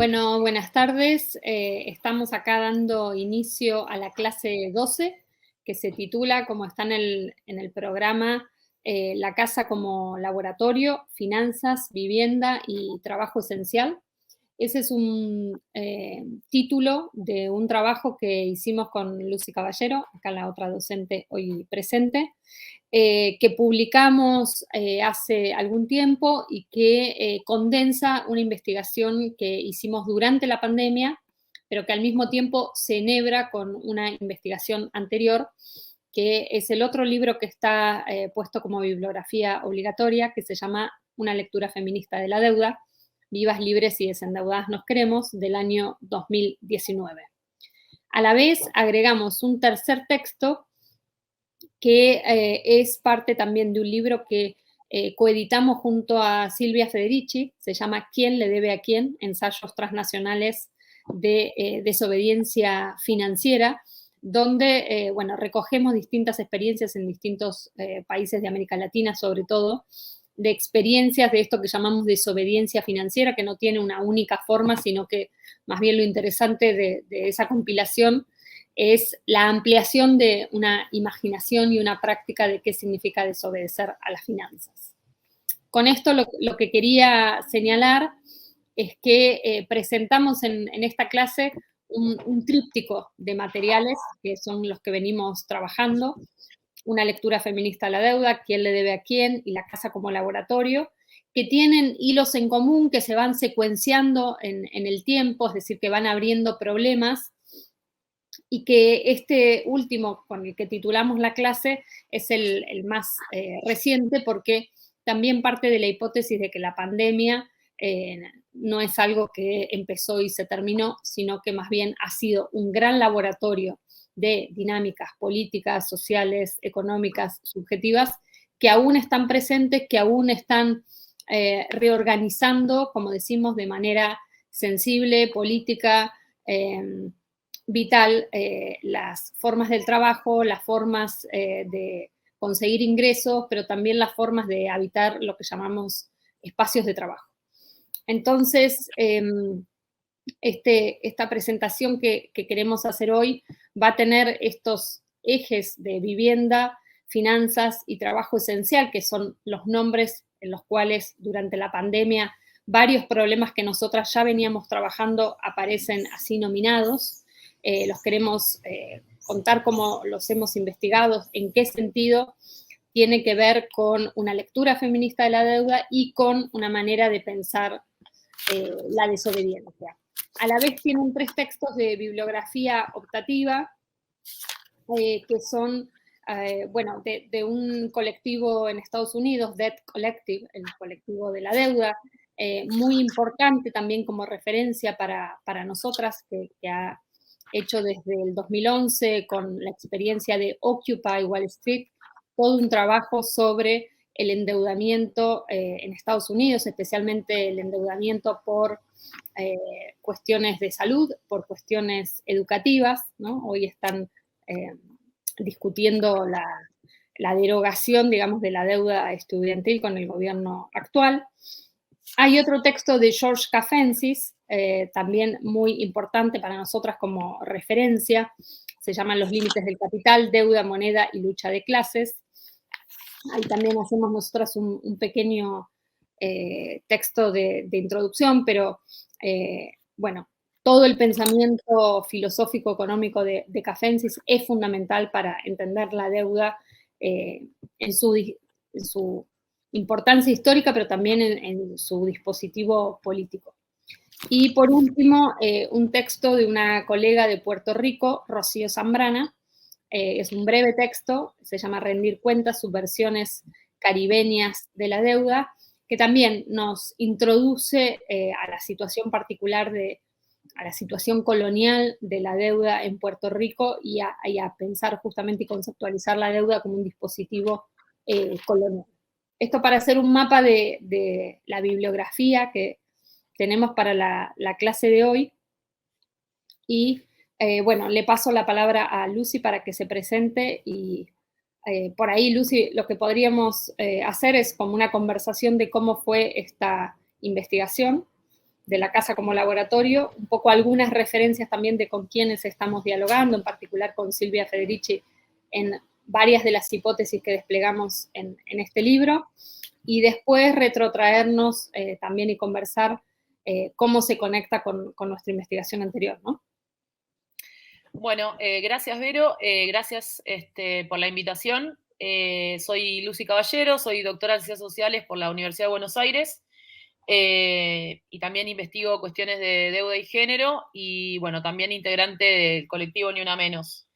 Bueno, buenas tardes. Estamos acá dando inicio a la clase 12, que se titula, como está en el programa, La casa como laboratorio, finanzas, vivienda y trabajo esencial. Ese es un título de un trabajo que hicimos con Lucy Caballero, acá la otra docente hoy presente, que publicamos hace algún tiempo y que condensa una investigación que hicimos durante la pandemia, pero que al mismo tiempo se enhebra con una investigación anterior, que es el otro libro que está puesto como bibliografía obligatoria, que se llama Una lectura feminista de la deuda, Vivas, libres y desendeudadas nos queremos, del año 2019. A la vez agregamos un tercer texto que es parte también de un libro que coeditamos junto a Silvia Federici, se llama ¿Quién le debe a quién? Ensayos transnacionales de desobediencia financiera, donde bueno, recogemos distintas experiencias en distintos países de América Latina, sobre todo, de experiencias de esto que llamamos desobediencia financiera, que no tiene una única forma, sino que más bien lo interesante de esa compilación es la ampliación de una imaginación y una práctica de qué significa desobedecer a las finanzas. Con esto lo que quería señalar es que presentamos en esta clase un tríptico de materiales, que son los que venimos trabajando, una lectura feminista a la deuda, quién le debe a quién y la casa como laboratorio, que tienen hilos en común que se van secuenciando en el tiempo, es decir, que van abriendo problemas, y que este último, con el que titulamos la clase, es el más reciente, porque también parte de la hipótesis de que la pandemia no es algo que empezó y se terminó, sino que más bien ha sido un gran laboratorio de dinámicas políticas, sociales, económicas, subjetivas, que aún están presentes, que aún están reorganizando, como decimos, de manera sensible, política, vital, las formas del trabajo, las formas de conseguir ingresos, pero también las formas de habitar lo que llamamos espacios de trabajo. Entonces, esta presentación que queremos hacer hoy va a tener estos ejes de vivienda, finanzas y trabajo esencial, que son los nombres en los cuales durante la pandemia varios problemas que nosotras ya veníamos trabajando aparecen así nominados. Los queremos contar cómo los hemos investigado, en qué sentido tiene que ver con una lectura feminista de la deuda y con una manera de pensar la desobediencia. A la vez tienen 3 textos de bibliografía optativa que son, bueno, de un colectivo en Estados Unidos, Debt Collective, el colectivo de la deuda, muy importante también como referencia para nosotras, que ha hecho desde el 2011 con la experiencia de Occupy Wall Street, todo un trabajo sobre el endeudamiento en Estados Unidos, especialmente el endeudamiento por cuestiones de salud, por cuestiones educativas, ¿no? Hoy están discutiendo la derogación, digamos, de la deuda estudiantil con el gobierno actual. Hay otro texto de George Cafensis, también muy importante para nosotras como referencia, se llama Los límites del capital, deuda, moneda y lucha de clases. Ahí también hacemos nosotras un pequeño texto de introducción, pero bueno, todo el pensamiento filosófico-económico de Cafensis es fundamental para entender la deuda en su importancia histórica, pero también en su dispositivo político. Y por último, un texto de una colega de Puerto Rico, Rocío Zambrana. Es un breve texto, se llama Rendir cuentas, subversiones caribeñas de la deuda, que también nos introduce a la situación particular a la situación colonial de la deuda en Puerto Rico y a pensar justamente y conceptualizar la deuda como un dispositivo colonial. Esto para hacer un mapa de la bibliografía que tenemos para la clase de hoy. Y bueno, le paso la palabra a Lucy para que se presente y por ahí, Lucy, lo que podríamos hacer es como una conversación de cómo fue esta investigación de la casa como laboratorio, un poco algunas referencias también de con quiénes estamos dialogando, en particular con Silvia Federici, en varias de las hipótesis que desplegamos en este libro, y después retrotraernos también y conversar cómo se conecta con nuestra investigación anterior, ¿no? Bueno, gracias Vero, gracias por la invitación. Soy Lucy Caballero, soy doctora en Ciencias Sociales por la Universidad de Buenos Aires y también investigo cuestiones de deuda y género y bueno, también integrante del colectivo Ni Una Menos.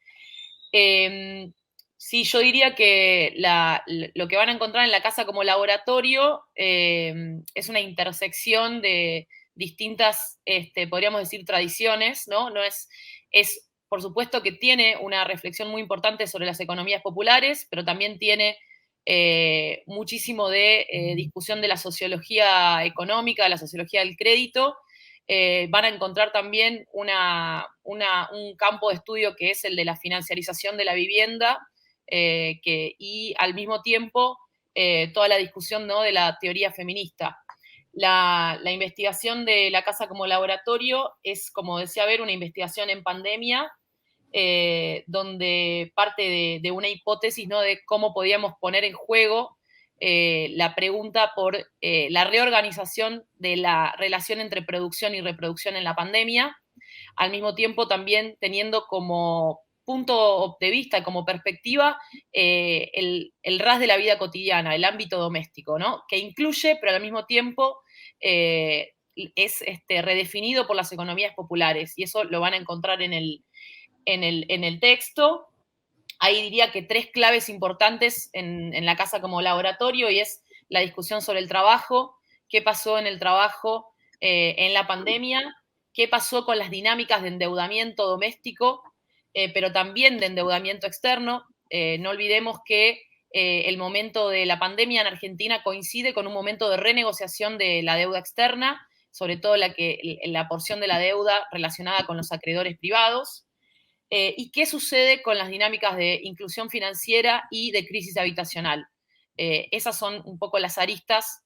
Sí, yo diría que lo que van a encontrar en la casa como laboratorio es una intersección de distintas, podríamos decir, tradiciones, ¿no? No es, por supuesto que tiene una reflexión muy importante sobre las economías populares, pero también tiene muchísimo de discusión de la sociología económica, de la sociología del crédito. Van a encontrar también un campo de estudio que es el de la financiarización de la vivienda y al mismo tiempo toda la discusión, ¿no?, de la teoría feminista. La investigación de la casa como laboratorio es, como decía Ver, una investigación en pandemia, donde parte de una hipótesis, ¿no?, de cómo podíamos poner en juego la pregunta por la reorganización de la relación entre producción y reproducción en la pandemia, al mismo tiempo también teniendo como punto de vista, como perspectiva, el ras de la vida cotidiana, el ámbito doméstico, ¿no?, que incluye, pero al mismo tiempo es redefinido por las economías populares, y eso lo van a encontrar en el texto. Ahí diría que tres claves importantes en la casa como laboratorio, y es la discusión sobre el trabajo, qué pasó en el trabajo en la pandemia, qué pasó con las dinámicas de endeudamiento doméstico, pero también de endeudamiento externo. No olvidemos que el momento de la pandemia en Argentina coincide con un momento de renegociación de la deuda externa, sobre todo la porción de la deuda relacionada con los acreedores privados. ¿Y qué sucede con las dinámicas de inclusión financiera y de crisis habitacional? Esas son un poco las aristas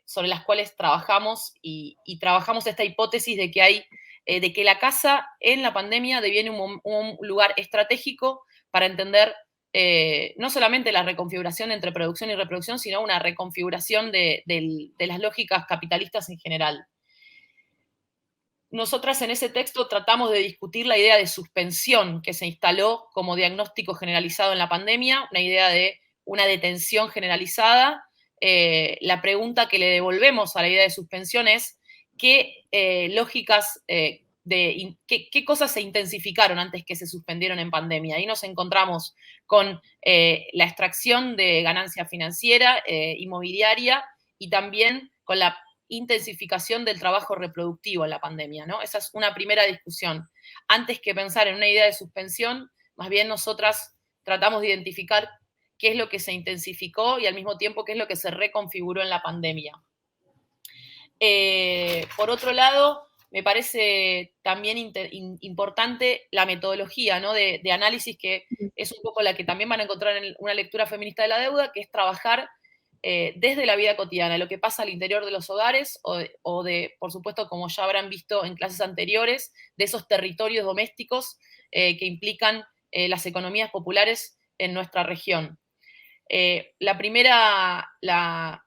sobre las cuales trabajamos y trabajamos esta hipótesis de que la casa en la pandemia deviene un lugar estratégico para entender no solamente la reconfiguración entre producción y reproducción, sino una reconfiguración de las lógicas capitalistas en general. Nosotras en ese texto tratamos de discutir la idea de suspensión que se instaló como diagnóstico generalizado en la pandemia, una idea de una detención generalizada. La pregunta que le devolvemos a la idea de suspensión es qué lógicas, qué cosas se intensificaron antes que se suspendieron en pandemia. Ahí nos encontramos con la extracción de ganancia financiera, inmobiliaria, y también con la intensificación del trabajo reproductivo en la pandemia, ¿no? Esa es una primera discusión. Antes que pensar en una idea de suspensión, más bien nosotras tratamos de identificar qué es lo que se intensificó y al mismo tiempo qué es lo que se reconfiguró en la pandemia. Por otro lado, me parece también importante la metodología, ¿no?, de análisis, que es un poco la que también van a encontrar en una lectura feminista de la deuda, que es trabajar desde la vida cotidiana, lo que pasa al interior de los hogares o de, por supuesto, como ya habrán visto en clases anteriores, de esos territorios domésticos que implican las economías populares en nuestra región. La primera,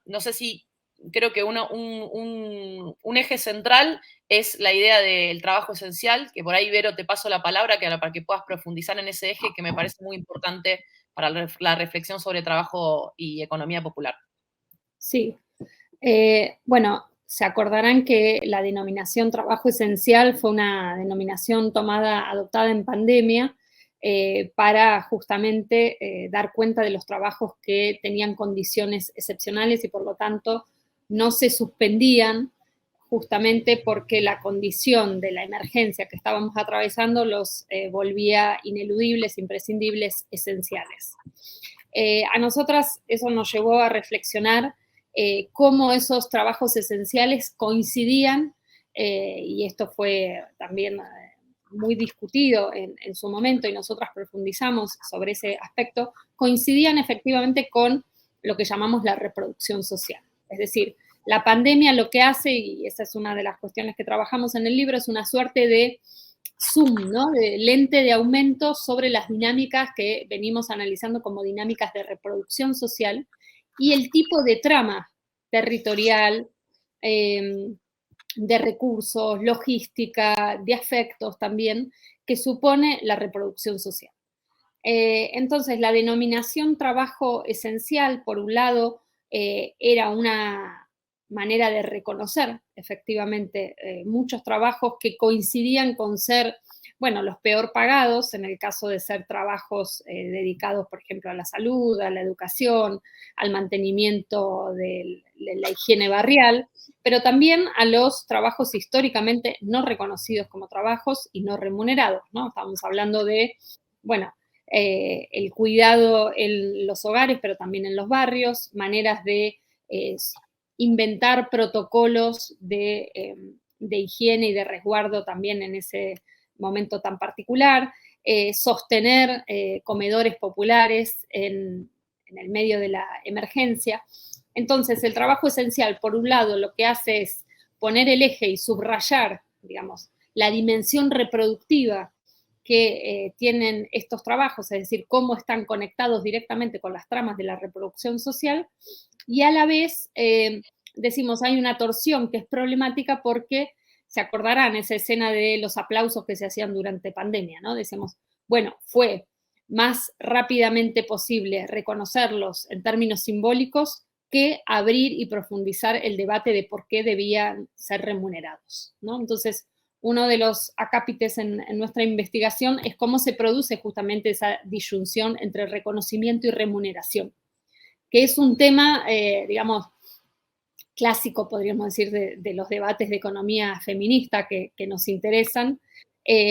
no sé si, creo que un eje central es la idea del trabajo esencial, que por ahí, Vero, te paso la palabra para que puedas profundizar en ese eje, que me parece muy importante para la reflexión sobre trabajo y economía popular. Sí. Bueno, se acordarán que la denominación trabajo esencial fue una denominación adoptada en pandemia para justamente dar cuenta de los trabajos que tenían condiciones excepcionales y por lo tanto no se suspendían, justamente porque la condición de la emergencia que estábamos atravesando los volvía ineludibles, imprescindibles, esenciales. A nosotras eso nos llevó a reflexionar cómo esos trabajos esenciales coincidían, y esto fue también muy discutido en su momento y nosotras profundizamos sobre ese aspecto, coincidían efectivamente con lo que llamamos la reproducción social. Es decir, la pandemia lo que hace, y esa es una de las cuestiones que trabajamos en el libro, es una suerte de zoom, ¿no? De lente de aumento sobre las dinámicas que venimos analizando como dinámicas de reproducción social y el tipo de trama territorial, de recursos, logística, de afectos también, que supone la reproducción social. Entonces, la denominación trabajo esencial, por un lado, era una manera de reconocer efectivamente muchos trabajos que coincidían con ser, bueno, los peor pagados, en el caso de ser trabajos dedicados, por ejemplo, a la salud, a la educación, al mantenimiento de la higiene barrial, pero también a los trabajos históricamente no reconocidos como trabajos y no remunerados, ¿no? Estamos hablando de, bueno, el cuidado en los hogares, pero también en los barrios, maneras de inventar protocolos de higiene y de resguardo también en ese momento tan particular, sostener comedores populares en el medio de la emergencia. Entonces, el trabajo esencial, por un lado, lo que hace es poner el eje y subrayar, digamos, la dimensión reproductiva que tienen estos trabajos, es decir, cómo están conectados directamente con las tramas de la reproducción social, y a la vez decimos, hay una torsión que es problemática porque se acordarán esa escena de los aplausos que se hacían durante pandemia, ¿no? Decimos, bueno, fue más rápidamente posible reconocerlos en términos simbólicos que abrir y profundizar el debate de por qué debían ser remunerados, ¿no? Entonces, uno de los acápites en nuestra investigación es cómo se produce justamente esa disyunción entre reconocimiento y remuneración, que es un tema, digamos, clásico, podríamos decir, de los debates de economía feminista que nos interesan,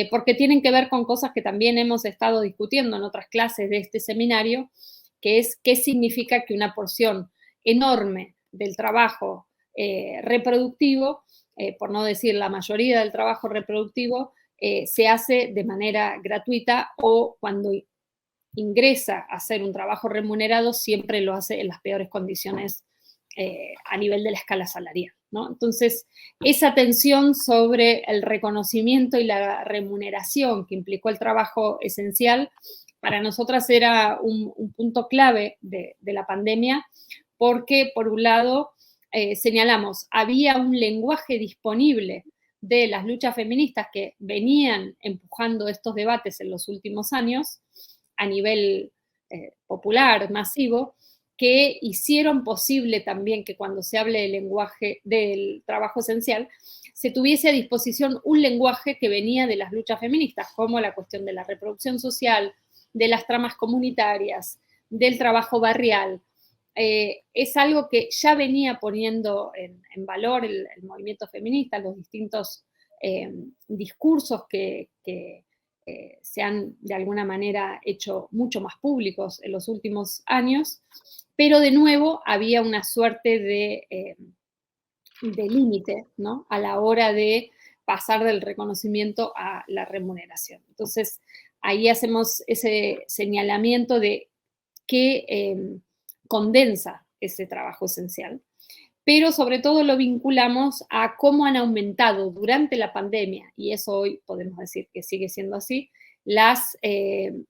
porque tienen que ver con cosas que también hemos estado discutiendo en otras clases de este seminario, que es qué significa que una porción enorme del trabajo reproductivo, por no decir la mayoría del trabajo reproductivo, se hace de manera gratuita o cuando ingresa a hacer un trabajo remunerado siempre lo hace en las peores condiciones a nivel de la escala salarial, ¿no? Entonces, esa tensión sobre el reconocimiento y la remuneración que implicó el trabajo esencial, para nosotras era un punto clave de la pandemia, porque por un lado señalamos, había un lenguaje disponible de las luchas feministas que venían empujando estos debates en los últimos años a nivel popular, masivo, que hicieron posible también que cuando se hable del lenguaje del trabajo esencial, se tuviese a disposición un lenguaje que venía de las luchas feministas, como la cuestión de la reproducción social, de las tramas comunitarias, del trabajo barrial. Es algo que ya venía poniendo en valor el movimiento feminista, los distintos discursos que se han de alguna manera hecho mucho más públicos en los últimos años, pero de nuevo había una suerte de límite, ¿no? A la hora de pasar del reconocimiento a la remuneración. Entonces, ahí hacemos ese señalamiento de qué condensa ese trabajo esencial, pero sobre todo lo vinculamos a cómo han aumentado durante la pandemia, y eso hoy podemos decir que sigue siendo así, las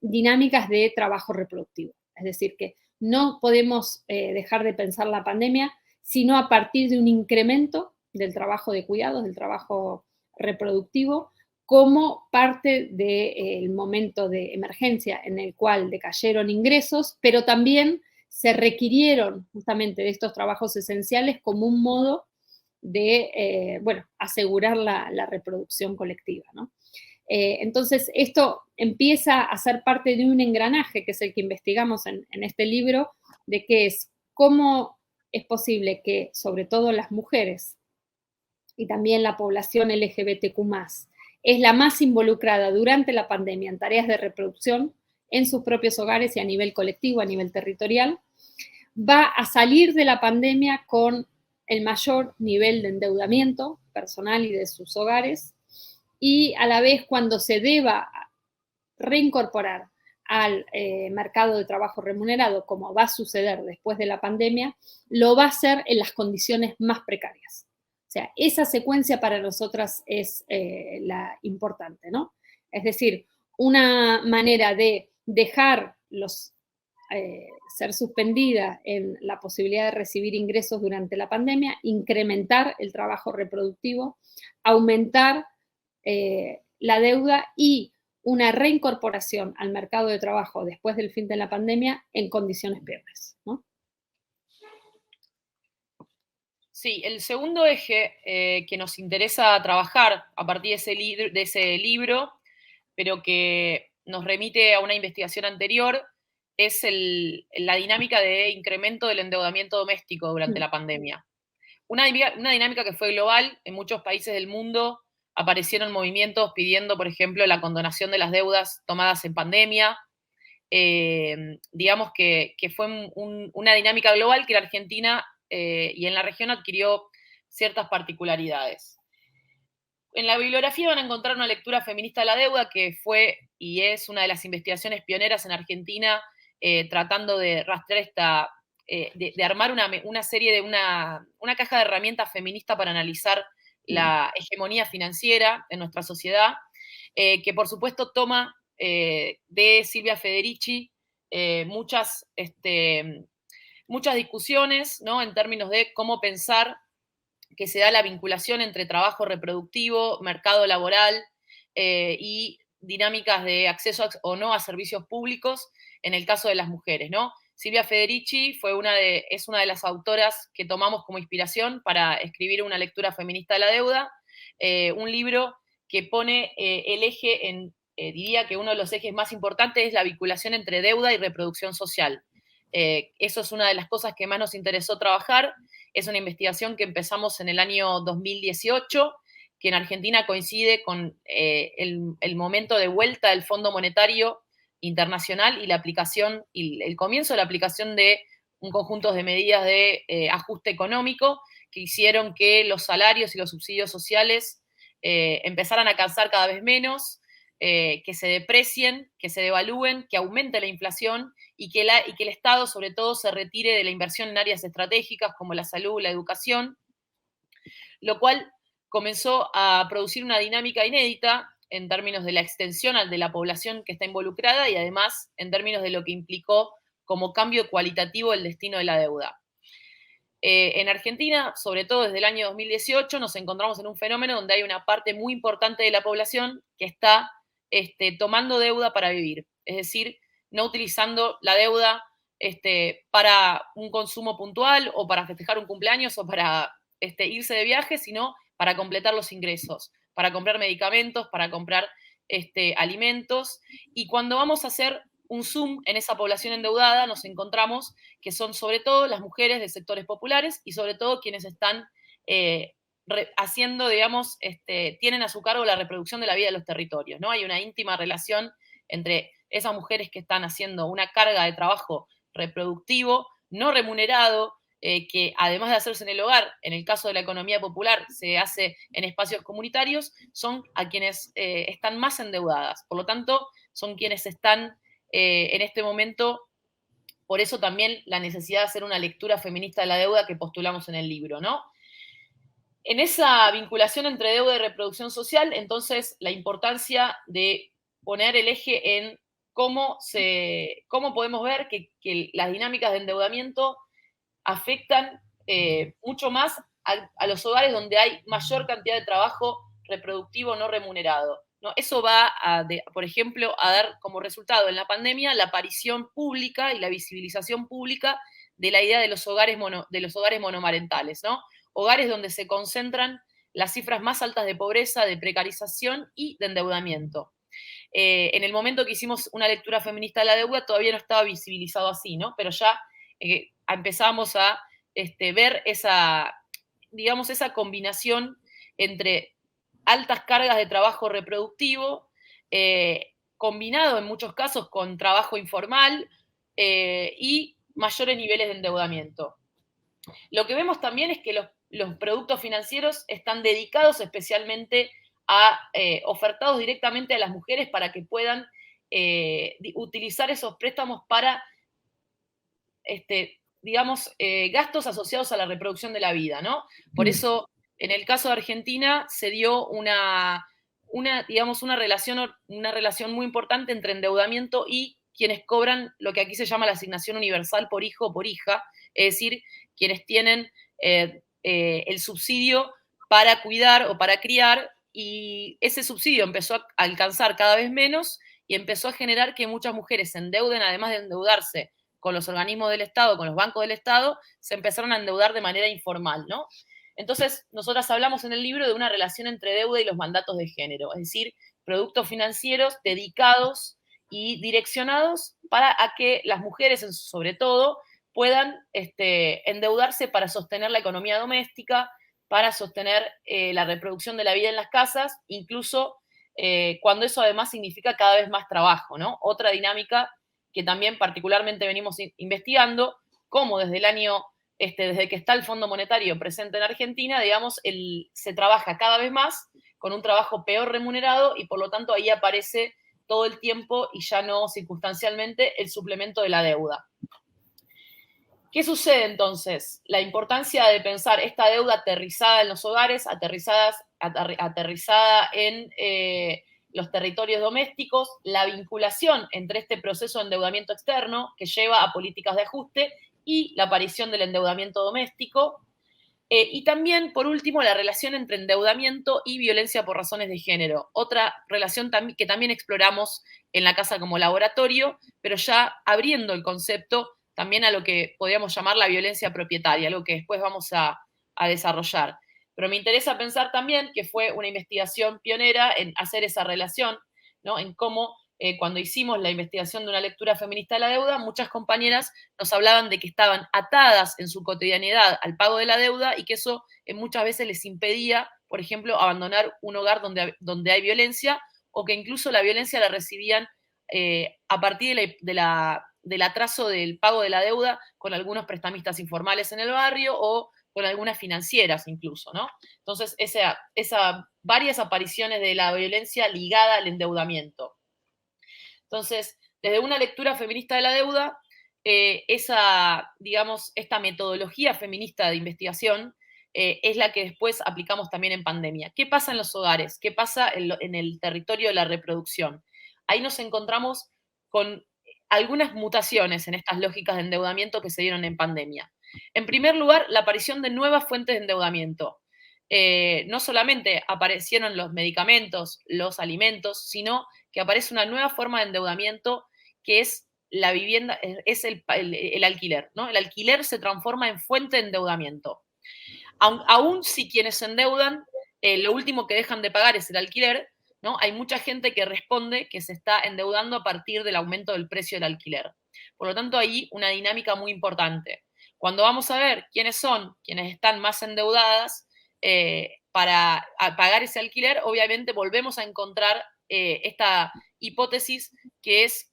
dinámicas de trabajo reproductivo. Es decir, que no podemos dejar de pensar la pandemia, sino a partir de un incremento del trabajo de cuidados, del trabajo reproductivo, como parte del momento de emergencia en el cual decayeron ingresos, pero también se requirieron justamente de estos trabajos esenciales como un modo de, bueno, asegurar la reproducción colectiva, ¿no? Entonces, esto empieza a ser parte de un engranaje, que es el que investigamos en este libro, de que es cómo es posible que, sobre todo las mujeres y también la población LGBTQ+, es la más involucrada durante la pandemia en tareas de reproducción en sus propios hogares y a nivel colectivo, a nivel territorial, va a salir de la pandemia con el mayor nivel de endeudamiento personal y de sus hogares, y a la vez cuando se deba reincorporar al mercado de trabajo remunerado, como va a suceder después de la pandemia, lo va a hacer en las condiciones más precarias. O sea, esa secuencia para nosotras es la importante, ¿no? Es decir, una manera de dejar ser suspendida en la posibilidad de recibir ingresos durante la pandemia, incrementar el trabajo reproductivo, aumentar la deuda y una reincorporación al mercado de trabajo después del fin de la pandemia en condiciones peores, ¿no? Sí, el segundo eje que nos interesa trabajar a partir de ese libro, pero que nos remite a una investigación anterior, es la dinámica de incremento del endeudamiento doméstico durante la pandemia. Una dinámica que fue global. En muchos países del mundo aparecieron movimientos pidiendo, por ejemplo, la condonación de las deudas tomadas en pandemia. Digamos que fue una dinámica global que en Argentina y en la región adquirió ciertas particularidades. En la bibliografía van a encontrar una lectura feminista de la deuda, que fue y es una de las investigaciones pioneras en Argentina, tratando de rastrear de armar una serie de una caja de herramientas feministas para analizar la hegemonía financiera en nuestra sociedad, que por supuesto toma de Silvia Federici muchas discusiones, ¿no?, en términos de cómo pensar que se da la vinculación entre trabajo reproductivo, mercado laboral y dinámicas de acceso o no a servicios públicos en el caso de las mujeres, ¿no? Silvia Federici es una de las autoras que tomamos como inspiración para escribir una lectura feminista de la deuda, un libro que pone el eje diría que uno de los ejes más importantes es la vinculación entre deuda y reproducción social. Eso es una de las cosas que más nos interesó trabajar. Es una investigación que empezamos en el año 2018, que en Argentina coincide con el momento de vuelta del Fondo Monetario Internacional y la aplicación y el comienzo de la aplicación de un conjunto de medidas de ajuste económico que hicieron que los salarios y los subsidios sociales empezaran a alcanzar cada vez menos, que se deprecien, que se devalúen, que aumente la inflación y que el Estado, sobre todo, se retire de la inversión en áreas estratégicas como la salud, la educación, lo cual comenzó a producir una dinámica inédita en términos de la extensión de la población que está involucrada y además en términos de lo que implicó como cambio cualitativo el destino de la deuda. En Argentina, sobre todo desde el año 2018, nos encontramos en un fenómeno donde hay una parte muy importante de la población que está tomando deuda para vivir, es decir, no utilizando la deuda para un consumo puntual o para festejar un cumpleaños o para irse de viaje, sino para completar los ingresos, para comprar medicamentos, para comprar alimentos. Y cuando vamos a hacer un zoom en esa población endeudada, nos encontramos que son sobre todo las mujeres de sectores populares y sobre todo quienes están haciendo, digamos, tienen a su cargo la reproducción de la vida de los territorios, ¿no? Hay una íntima relación entre esas mujeres que están haciendo una carga de trabajo reproductivo, no remunerado, que además de hacerse en el hogar, en el caso de la economía popular, se hace en espacios comunitarios, son a quienes están más endeudadas. Por lo tanto, son quienes están en este momento, por eso también la necesidad de hacer una lectura feminista de la deuda que postulamos en el libro, ¿no? En esa vinculación entre deuda y reproducción social, entonces, la importancia de poner el eje en cómo podemos ver que las dinámicas de endeudamiento afectan mucho más a los hogares donde hay mayor cantidad de trabajo reproductivo no remunerado, ¿no? Eso va, por ejemplo, a dar como resultado en la pandemia la aparición pública y la visibilización pública de la idea de los hogares monomarentales, ¿no? Hogares donde se concentran las cifras más altas de pobreza, de precarización y de endeudamiento. En el momento que hicimos una lectura feminista de la deuda todavía no estaba visibilizado así, ¿no? Pero ya empezamos a ver digamos, esa combinación entre altas cargas de trabajo reproductivo, combinado en muchos casos con trabajo informal y mayores niveles de endeudamiento. Lo que vemos también es que los productos financieros están dedicados especialmente ofertados directamente a las mujeres para que puedan utilizar esos préstamos para, digamos, gastos asociados a la reproducción de la vida, ¿no? Por eso, en el caso de Argentina, se dio digamos, una relación muy importante entre endeudamiento y quienes cobran lo que aquí se llama la asignación universal por hijo o por hija, es decir, quienes tienen el subsidio para cuidar o para criar, y ese subsidio empezó a alcanzar cada vez menos y empezó a generar que muchas mujeres se endeuden, además de endeudarse con los organismos del Estado, con los bancos del Estado, se empezaron a endeudar de manera informal, ¿no? Entonces, nosotras hablamos en el libro de una relación entre deuda y los mandatos de género, es decir, productos financieros dedicados y direccionados para a que las mujeres, sobre todo, puedan endeudarse para sostener la economía doméstica, para sostener la reproducción de la vida en las casas, incluso cuando eso además significa cada vez más trabajo, ¿no? Otra dinámica que también particularmente venimos investigando, cómo desde el año, desde que está el Fondo Monetario presente en Argentina, digamos, se trabaja cada vez más con un trabajo peor remunerado y por lo tanto ahí aparece todo el tiempo y ya no circunstancialmente el suplemento de la deuda. ¿Qué sucede entonces? La importancia de pensar esta deuda aterrizada en los hogares, aterrizada en los territorios domésticos, la vinculación entre este proceso de endeudamiento externo que lleva a políticas de ajuste y la aparición del endeudamiento doméstico. Y también, por último, la relación entre endeudamiento y violencia por razones de género. Otra relación que también exploramos en la casa como laboratorio, pero ya abriendo el concepto también a lo que podríamos llamar la violencia propietaria, algo que después vamos a desarrollar. Pero me interesa pensar también que fue una investigación pionera en hacer esa relación, ¿no? En cómo cuando hicimos la investigación de una lectura feminista de la deuda, muchas compañeras nos hablaban de que estaban atadas en su cotidianidad al pago de la deuda y que eso muchas veces les impedía, por ejemplo, abandonar un hogar donde hay violencia, o que incluso la violencia la recibían a partir del atraso del pago de la deuda con algunos prestamistas informales en el barrio o con algunas financieras incluso, ¿no? Entonces, varias apariciones de la violencia ligada al endeudamiento. Entonces, desde una lectura feminista de la deuda, digamos, esta metodología feminista de investigación es la que después aplicamos también en pandemia. ¿Qué pasa en los hogares? ¿Qué pasa en el territorio de la reproducción? Ahí nos encontramos con algunas mutaciones en estas lógicas de endeudamiento que se dieron en pandemia. En primer lugar, la aparición de nuevas fuentes de endeudamiento. No solamente aparecieron los medicamentos, los alimentos, sino que aparece una nueva forma de endeudamiento que es la vivienda, es el alquiler, ¿no? El alquiler se transforma en fuente de endeudamiento. Aún si quienes se endeudan, lo último que dejan de pagar es el alquiler, ¿no? Hay mucha gente que responde que se está endeudando a partir del aumento del precio del alquiler. Por lo tanto, ahí una dinámica muy importante. Cuando vamos a ver quiénes son quienes están más endeudadas para pagar ese alquiler, obviamente volvemos a encontrar esta hipótesis que es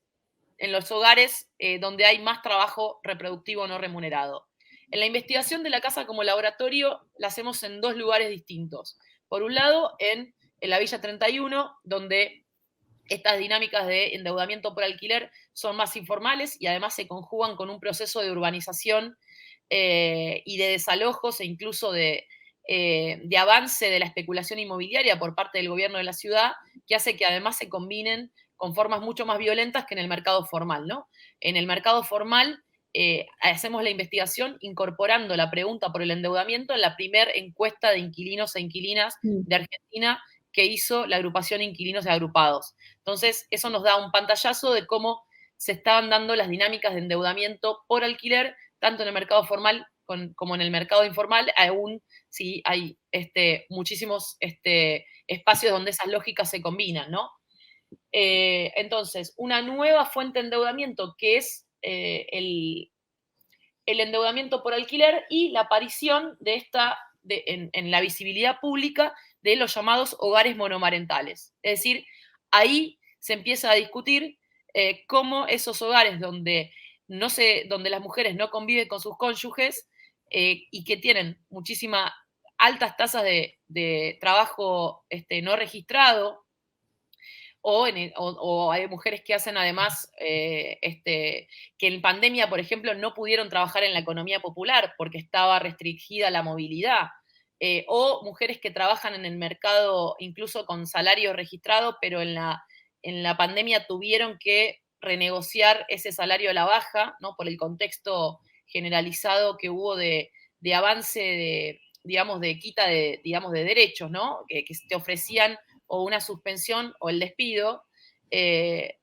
en los hogares donde hay más trabajo reproductivo no remunerado. En la investigación de la casa como laboratorio la hacemos en dos lugares distintos. Por un lado, en la Villa 31, donde estas dinámicas de endeudamiento por alquiler son más informales y además se conjugan con un proceso de urbanización y de desalojos e incluso de avance de la especulación inmobiliaria por parte del gobierno de la ciudad, que hace que además se combinen con formas mucho más violentas que en el mercado formal, ¿no? En el mercado formal hacemos la investigación incorporando la pregunta por el endeudamiento en la primera encuesta de inquilinos e inquilinas de Argentina que hizo la agrupación Inquilinos y Agrupados. Entonces, eso nos da un pantallazo de cómo se estaban dando las dinámicas de endeudamiento por alquiler, tanto en el mercado formal como en el mercado informal, aún si hay muchísimos espacios donde esas lógicas se combinan, ¿no? Entonces, una nueva fuente de endeudamiento que es el endeudamiento por alquiler y la aparición de en la visibilidad pública de los llamados hogares monomarentales. Es decir, ahí se empieza a discutir cómo esos hogares donde las mujeres no conviven con sus cónyuges y que tienen muchísimas altas tasas de trabajo no registrado o hay mujeres que hacen además, que en pandemia, por ejemplo, no pudieron trabajar en la economía popular porque estaba restringida la movilidad, o mujeres que trabajan en el mercado incluso con salario registrado, pero en la pandemia tuvieron que renegociar ese salario a la baja, ¿no? Por el contexto generalizado que hubo de avance de, digamos, de quita de, digamos, de derechos, ¿no? Que te ofrecían o una suspensión o el despido.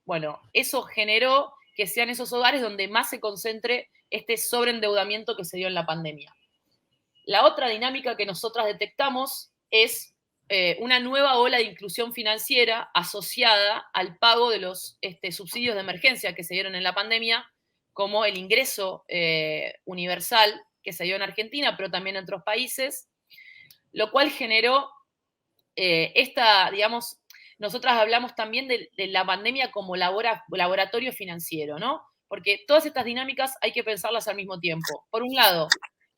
Bueno, eso generó que sean esos hogares donde más se concentre este sobreendeudamiento que se dio en la pandemia. La otra dinámica que nosotras detectamos es una nueva ola de inclusión financiera asociada al pago de los subsidios de emergencia que se dieron en la pandemia, como el ingreso universal que se dio en Argentina, pero también en otros países, lo cual generó digamos, nosotras hablamos también de la pandemia como laboratorio financiero, ¿no? Porque todas estas dinámicas hay que pensarlas al mismo tiempo. Por un lado,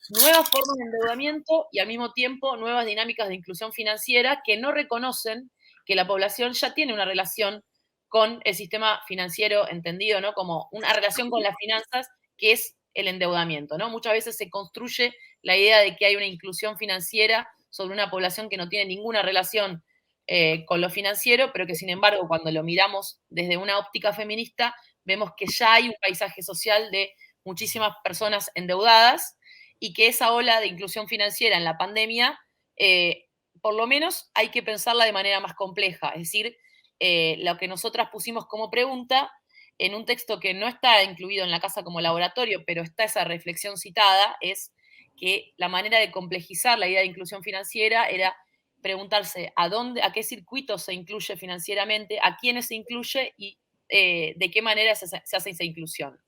nuevas formas de endeudamiento y al mismo tiempo nuevas dinámicas de inclusión financiera que no reconocen que la población ya tiene una relación con el sistema financiero entendido, ¿no? Como una relación con las finanzas que es el endeudamiento, ¿no? Muchas veces se construye la idea de que hay una inclusión financiera sobre una población que no tiene ninguna relación con lo financiero, pero que sin embargo cuando lo miramos desde una óptica feminista, vemos que ya hay un paisaje social de muchísimas personas endeudadas y que esa ola de inclusión financiera en la pandemia, por lo menos hay que pensarla de manera más compleja. Es decir, lo que nosotras pusimos como pregunta en un texto que no está incluido en la casa como laboratorio, pero está esa reflexión citada, es que la manera de complejizar la idea de inclusión financiera era preguntarse a qué circuitos se incluye financieramente, a quiénes se incluye y de qué manera se hace esa inclusión.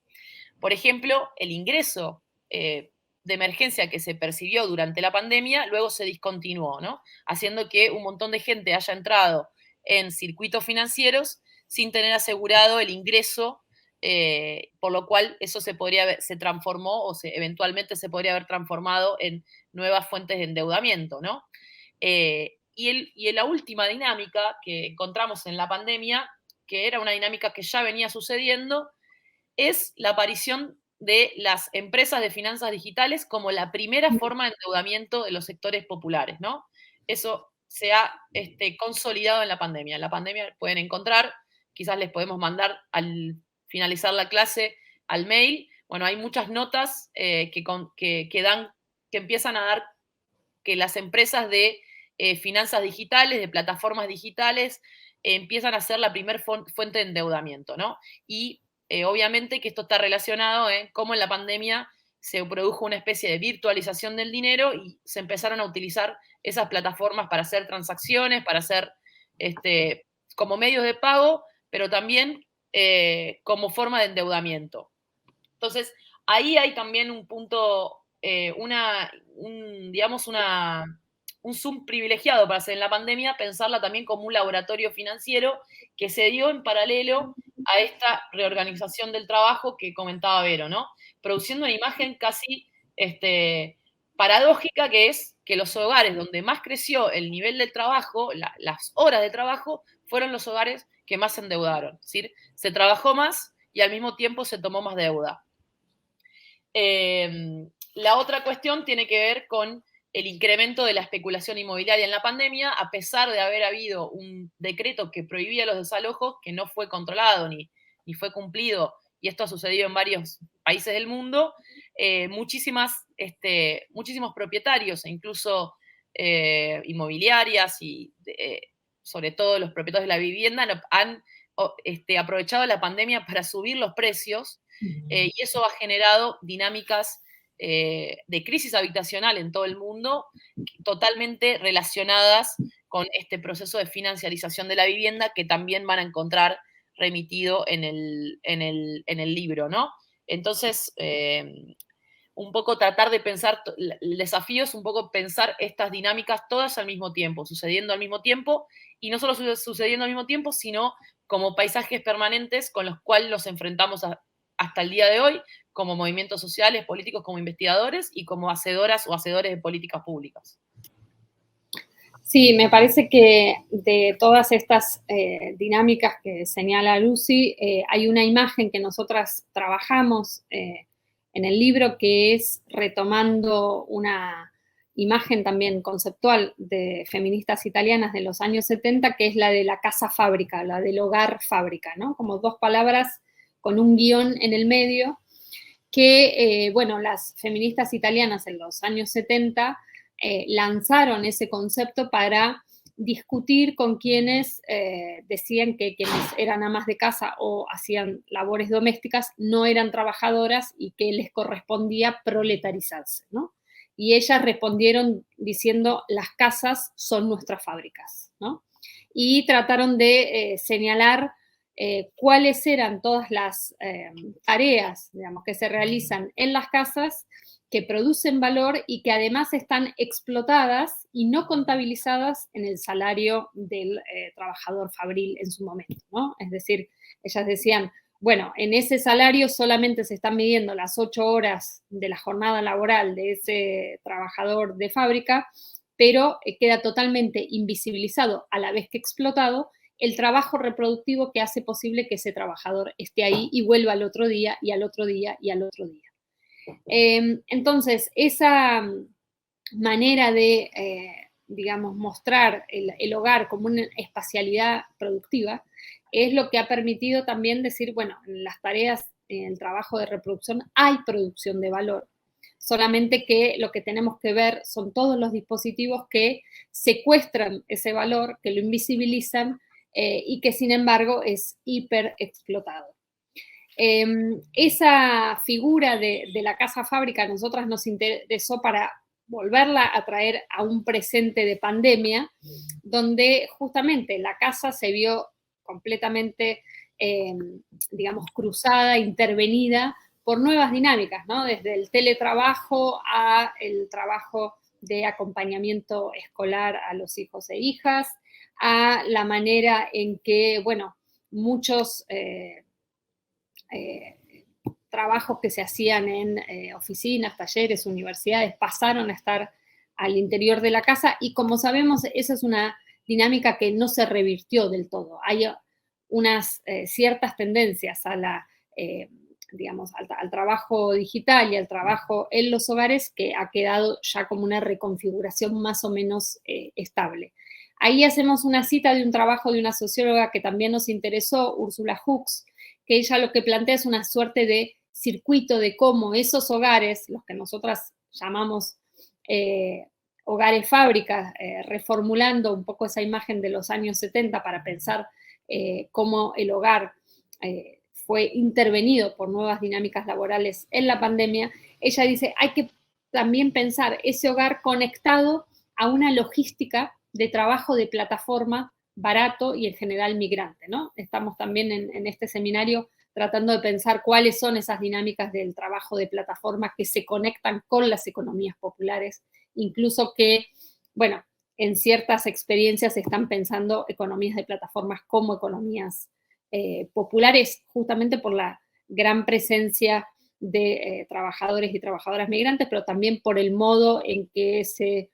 Por ejemplo, el ingreso de emergencia que se percibió durante la pandemia, luego se discontinuó, ¿no? Haciendo que un montón de gente haya entrado en circuitos financieros sin tener asegurado el ingreso, por lo cual eso se transformó o eventualmente se podría haber transformado en nuevas fuentes de endeudamiento, ¿no? Y la última dinámica que encontramos en la pandemia, que era una dinámica que ya venía sucediendo, es la aparición de las empresas de finanzas digitales como la primera forma de endeudamiento de los sectores populares, ¿no? Eso se ha consolidado en la pandemia. En la pandemia pueden encontrar, quizás les podemos mandar al finalizar la clase al mail. Bueno, hay muchas notas que empiezan a dar que las empresas de finanzas digitales, de plataformas digitales, empiezan a ser la primer fuente de endeudamiento, ¿no? Y obviamente que esto está relacionado en cómo en la pandemia se produjo una especie de virtualización del dinero y se empezaron a utilizar esas plataformas para hacer transacciones, para hacer como medios de pago, pero también como forma de endeudamiento. Entonces, ahí hay también un punto, digamos, un zoom privilegiado para hacer en la pandemia, pensarla también como un laboratorio financiero que se dio en paralelo a esta reorganización del trabajo que comentaba Vero, ¿no? Produciendo una imagen casi paradójica, que es que los hogares donde más creció el nivel del trabajo, las horas de trabajo, fueron los hogares que más se endeudaron. Es decir, se trabajó más y al mismo tiempo se tomó más deuda. La otra cuestión tiene que ver con el incremento de la especulación inmobiliaria en la pandemia, a pesar de haber habido un decreto que prohibía los desalojos, que no fue controlado ni fue cumplido, y esto ha sucedido en varios países del mundo, muchísimos propietarios, e incluso inmobiliarias y sobre todo los propietarios de la vivienda, han aprovechado la pandemia para subir los precios, y eso ha generado dinámicas de crisis habitacional en todo el mundo, totalmente relacionadas con este proceso de financiarización de la vivienda que también van a encontrar remitido en el libro, ¿no? Entonces, un poco tratar de pensar, el desafío es un poco pensar estas dinámicas todas al mismo tiempo, sucediendo al mismo tiempo, y no solo sucediendo al mismo tiempo, sino como paisajes permanentes con los cuales nos enfrentamos hasta el día de hoy, como movimientos sociales, políticos, como investigadores y como hacedoras o hacedores de políticas públicas. Sí, me parece que de todas estas dinámicas que señala Lucy, hay una imagen que nosotras trabajamos en el libro que es retomando una imagen también conceptual de feministas italianas de los años 70, que es la de la casa fábrica, la del hogar fábrica, ¿no? Como dos palabras con un guión en el medio que, bueno, las feministas italianas en los años 70 lanzaron ese concepto para discutir con quienes decían que quienes eran amas de casa o hacían labores domésticas no eran trabajadoras y que les correspondía proletarizarse, ¿no? Y ellas respondieron diciendo, las casas son nuestras fábricas, ¿no? Y trataron de señalar cuáles eran todas las tareas, digamos, que se realizan en las casas que producen valor y que además están explotadas y no contabilizadas en el salario del trabajador fabril en su momento, ¿no? Es decir, ellas decían, bueno, en ese salario solamente se están midiendo las 8 horas de la jornada laboral de ese trabajador de fábrica, pero queda totalmente invisibilizado a la vez que explotado el trabajo reproductivo que hace posible que ese trabajador esté ahí y vuelva al otro día y al otro día y al otro día. Entonces, esa manera de, digamos, mostrar el hogar como una espacialidad productiva es lo que ha permitido también decir, bueno, en las tareas, en el trabajo de reproducción hay producción de valor, solamente que lo que tenemos que ver son todos los dispositivos que secuestran ese valor, que lo invisibilizan y que sin embargo es hiper explotado. Esa figura de la casa fábrica a nosotras nos interesó para volverla a traer a un presente de pandemia, donde justamente la casa se vio completamente, digamos, cruzada, intervenida por nuevas dinámicas, ¿no? Desde el teletrabajo a el trabajo de acompañamiento escolar a los hijos e hijas, a la manera en que, bueno, muchos trabajos que se hacían en oficinas, talleres, universidades, pasaron a estar al interior de la casa y como sabemos, esa es una dinámica que no se revirtió del todo. Hay unas ciertas tendencias a la, digamos, al trabajo digital y al trabajo en los hogares que ha quedado ya como una reconfiguración más o menos estable. Ahí hacemos una cita de un trabajo de una socióloga que también nos interesó, Úrsula Hooks, que ella lo que plantea es una suerte de circuito de cómo esos hogares, los que nosotras llamamos hogares fábricas, reformulando un poco esa imagen de los años 70 para pensar cómo el hogar fue intervenido por nuevas dinámicas laborales en la pandemia, ella dice, hay que también pensar ese hogar conectado a una logística de trabajo de plataforma barato y en general migrante, ¿no? Estamos también en este seminario tratando de pensar cuáles son esas dinámicas del trabajo de plataforma que se conectan con las economías populares, incluso que, bueno, en ciertas experiencias se están pensando economías de plataformas como economías populares, justamente por la gran presencia de trabajadores y trabajadoras migrantes, pero también por el modo en que se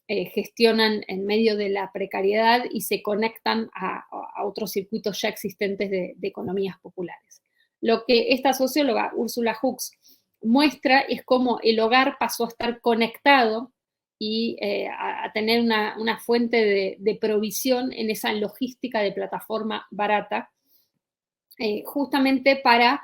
gestionan en medio de la precariedad y se conectan a otros circuitos ya existentes de economías populares. Lo que esta socióloga, Úrsula Hooks, muestra es cómo el hogar pasó a estar conectado y a tener una fuente de provisión en esa logística de plataforma barata, justamente para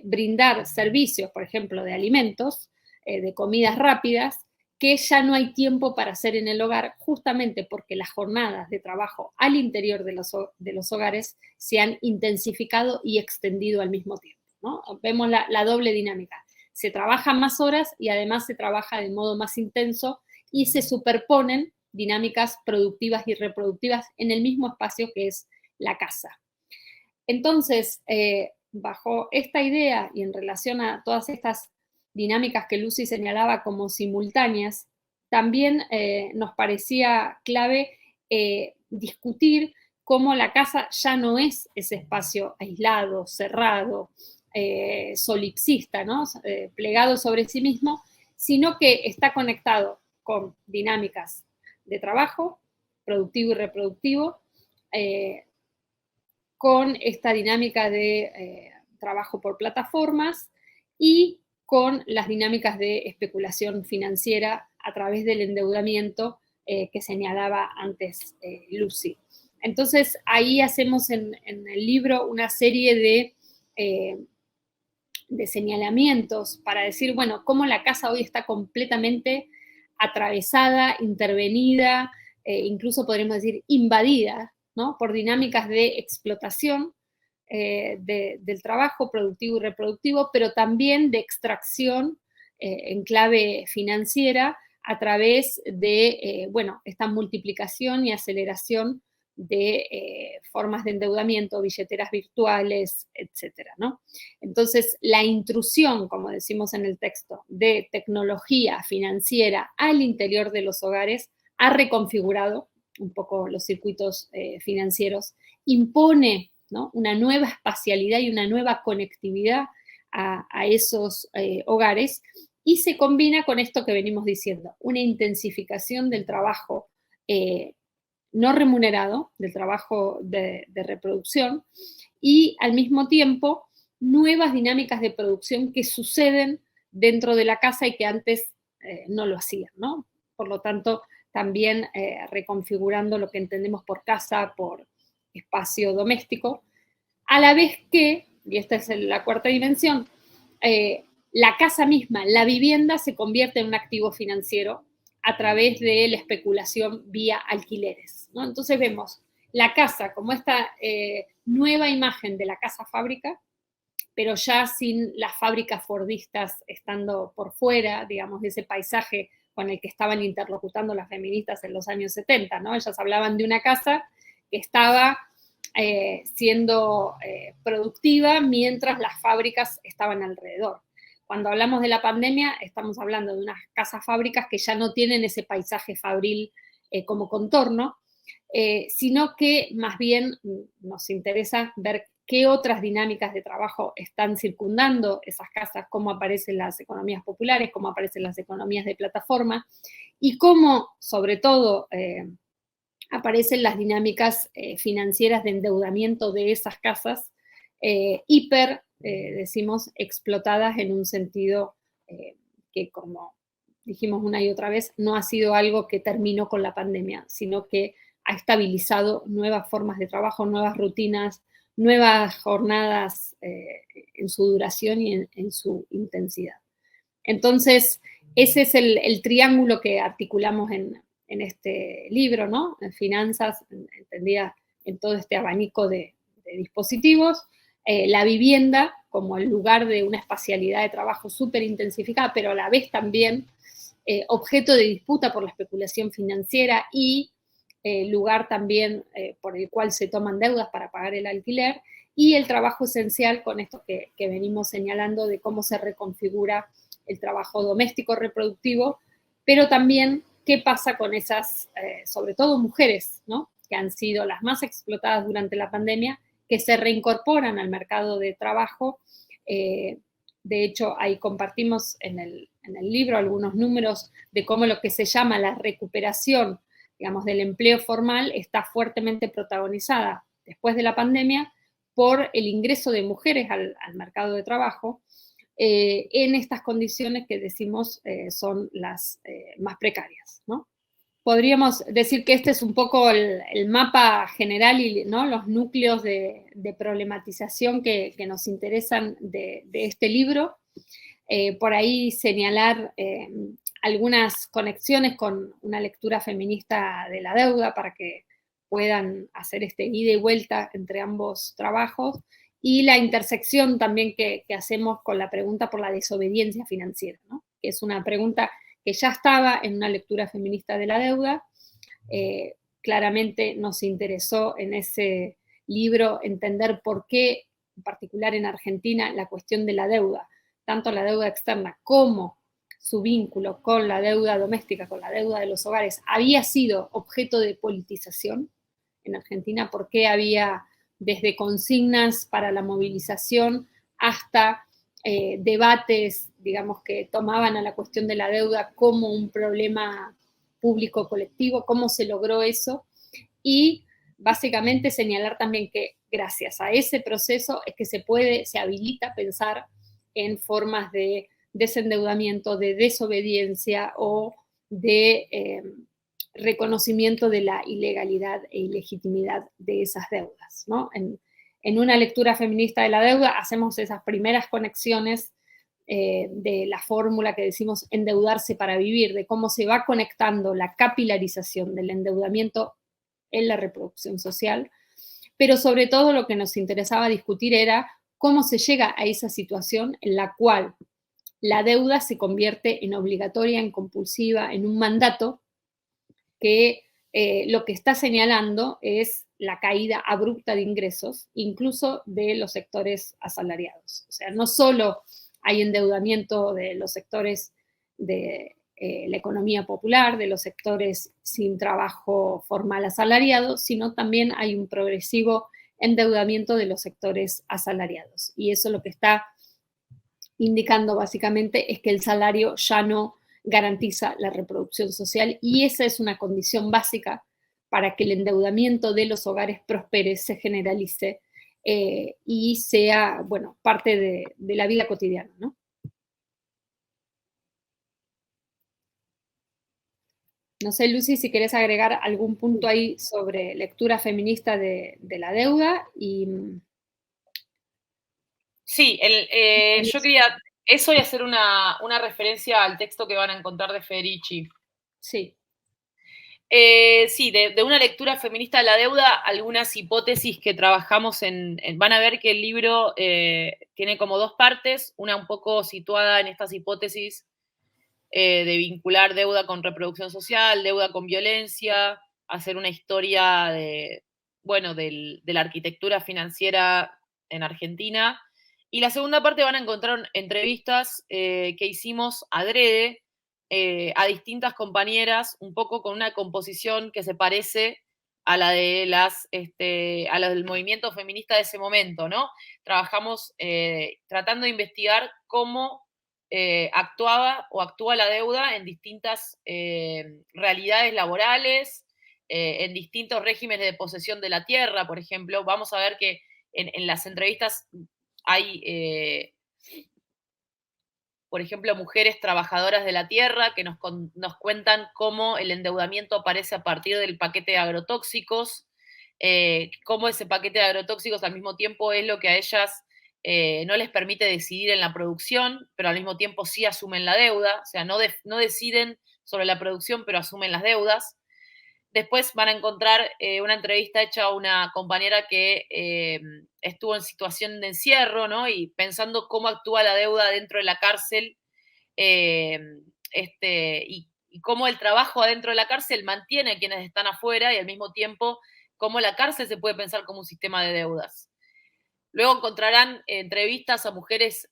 brindar servicios, por ejemplo, de alimentos, de comidas rápidas, que ya no hay tiempo para hacer en el hogar, justamente porque las jornadas de trabajo al interior de los hogares se han intensificado y extendido al mismo tiempo, ¿no? Vemos la doble dinámica. Se trabaja más horas y además se trabaja de modo más intenso y se superponen dinámicas productivas y reproductivas en el mismo espacio que es la casa. Entonces, bajo esta idea y en relación a todas estas dinámicas que Lucy señalaba como simultáneas, también nos parecía clave discutir cómo la casa ya no es ese espacio aislado, cerrado, solipsista, ¿no? Plegado sobre sí mismo, sino que está conectado con dinámicas de trabajo, productivo y reproductivo, con esta dinámica de trabajo por plataformas y con las dinámicas de especulación financiera a través del endeudamiento que señalaba antes Lucy. Entonces, ahí hacemos en el libro una serie de señalamientos para decir, bueno, cómo la casa hoy está completamente atravesada, intervenida, incluso podríamos decir invadida, ¿no? Por dinámicas de explotación del trabajo productivo y reproductivo, pero también de extracción en clave financiera a través de, bueno, esta multiplicación y aceleración de formas de endeudamiento, billeteras virtuales, etcétera, ¿no? Entonces, la intrusión, como decimos en el texto, de tecnología financiera al interior de los hogares ha reconfigurado un poco los circuitos financieros, impone, ¿no?, una nueva espacialidad y una nueva conectividad a esos hogares, y se combina con esto que venimos diciendo, una intensificación del trabajo no remunerado, del trabajo de reproducción, y al mismo tiempo nuevas dinámicas de producción que suceden dentro de la casa y que antes no lo hacían, ¿no? Por lo tanto, también reconfigurando lo que entendemos por casa, por espacio doméstico, a la vez que, y esta es la cuarta dimensión, la casa misma, la vivienda, se convierte en un activo financiero a través de la especulación vía alquileres, ¿no? Entonces vemos la casa como esta nueva imagen de la casa fábrica, pero ya sin las fábricas fordistas estando por fuera, digamos, de ese paisaje con el que estaban interlocutando las feministas en los años 70, ¿no? Ellas hablaban de una casa que estaba siendo productiva mientras las fábricas estaban alrededor. Cuando hablamos de la pandemia, estamos hablando de unas casas fábricas que ya no tienen ese paisaje fabril como contorno, sino que más bien nos interesa ver qué otras dinámicas de trabajo están circundando esas casas, cómo aparecen las economías populares, cómo aparecen las economías de plataforma y cómo, sobre todo, aparecen las dinámicas financieras de endeudamiento de esas casas decimos, explotadas en un sentido que, como dijimos una y otra vez, no ha sido algo que terminó con la pandemia, sino que ha estabilizado nuevas formas de trabajo, nuevas rutinas, nuevas jornadas en su duración y en su intensidad. Entonces, ese es el triángulo que articulamos en este libro, ¿no? En finanzas, entendida en todo este abanico de dispositivos, la vivienda como el lugar de una espacialidad de trabajo súper intensificada, pero a la vez también objeto de disputa por la especulación financiera y lugar también por el cual se toman deudas para pagar el alquiler, y el trabajo esencial con esto que venimos señalando de cómo se reconfigura el trabajo doméstico reproductivo, pero también qué pasa con esas, sobre todo mujeres, ¿no?, que han sido las más explotadas durante la pandemia, que se reincorporan al mercado de trabajo. De hecho, ahí compartimos en el libro algunos números de cómo lo que se llama la recuperación, digamos, del empleo formal está fuertemente protagonizada después de la pandemia por el ingreso de mujeres al mercado de trabajo en estas condiciones que decimos son las más precarias, ¿no? Podríamos decir que este es un poco el mapa general y, ¿no?, los núcleos de problematización que nos interesan de este libro. Por ahí señalar algunas conexiones con una lectura feminista de la deuda para que puedan hacer este ida y vuelta entre ambos trabajos, y la intersección también que hacemos con la pregunta por la desobediencia financiera, ¿no?, que es una pregunta que ya estaba en una lectura feminista de la deuda. Claramente nos interesó en ese libro entender por qué, en particular en Argentina, la cuestión de la deuda, tanto la deuda externa como su vínculo con la deuda doméstica, con la deuda de los hogares, había sido objeto de politización en Argentina, por qué había desde consignas para la movilización hasta debates, digamos, que tomaban a la cuestión de la deuda como un problema público colectivo, cómo se logró eso, y básicamente señalar también que gracias a ese proceso es que se habilita pensar en formas de desendeudamiento, de desobediencia o de reconocimiento de la ilegalidad e ilegitimidad de esas deudas, ¿no? En una lectura feminista de la deuda hacemos esas primeras conexiones de la fórmula que decimos endeudarse para vivir, de cómo se va conectando la capilarización del endeudamiento en la reproducción social, pero sobre todo lo que nos interesaba discutir era cómo se llega a esa situación en la cual la deuda se convierte en obligatoria, en compulsiva, en un mandato que lo que está señalando es la caída abrupta de ingresos, incluso de los sectores asalariados. O sea, no solo hay endeudamiento de los sectores de la economía popular, de los sectores sin trabajo formal asalariado, sino también hay un progresivo endeudamiento de los sectores asalariados. Y eso lo que está indicando básicamente es que el salario ya no garantiza la reproducción social y esa es una condición básica para que el endeudamiento de los hogares prospere, se generalice y sea, bueno, parte de la vida cotidiana, ¿no? No sé, Lucy, si querés agregar algún punto ahí sobre lectura feminista de la deuda y... Sí, yo quería eso y hacer una referencia al texto que van a encontrar de Federici. Sí. Sí, de una lectura feminista de la deuda, algunas hipótesis que trabajamos van a ver que el libro tiene como dos partes, una un poco situada en estas hipótesis de vincular deuda con reproducción social, deuda con violencia, hacer una historia de, bueno, de la arquitectura financiera en Argentina. Y la segunda parte van a encontrar entrevistas que hicimos adrede a distintas compañeras, un poco con una composición que se parece a la de a la del movimiento feminista de ese momento, ¿no? Trabajamos tratando de investigar cómo actuaba o actúa la deuda en distintas realidades laborales, en distintos regímenes de posesión de la tierra, por ejemplo. Vamos a ver que en las entrevistas hay, por ejemplo, mujeres trabajadoras de la tierra que nos cuentan cómo el endeudamiento aparece a partir del paquete de agrotóxicos, cómo ese paquete de agrotóxicos al mismo tiempo es lo que a ellas no les permite decidir en la producción, pero al mismo tiempo sí asumen la deuda, o sea, no deciden sobre la producción, pero asumen las deudas. Después van a encontrar una entrevista hecha a una compañera que estuvo en situación de encierro, ¿no? Y pensando cómo actúa la deuda dentro de la cárcel eh, y cómo el trabajo adentro de la cárcel mantiene a quienes están afuera y al mismo tiempo cómo la cárcel se puede pensar como un sistema de deudas. Luego encontrarán entrevistas a mujeres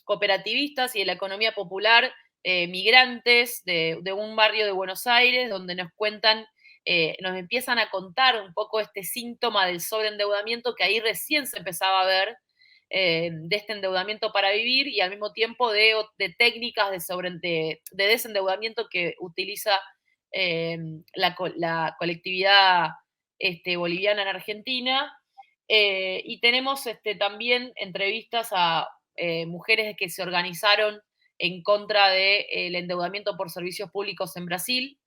cooperativistas y de la economía popular, migrantes de un barrio de Buenos Aires, donde nos cuentan, nos empiezan a contar un poco este síntoma del sobreendeudamiento que ahí recién se empezaba a ver, de este endeudamiento para vivir y al mismo tiempo de técnicas de desendeudamiento que utiliza la colectividad boliviana en Argentina. Y tenemos también entrevistas a mujeres que se organizaron en contra del endeudamiento por servicios públicos en Brasil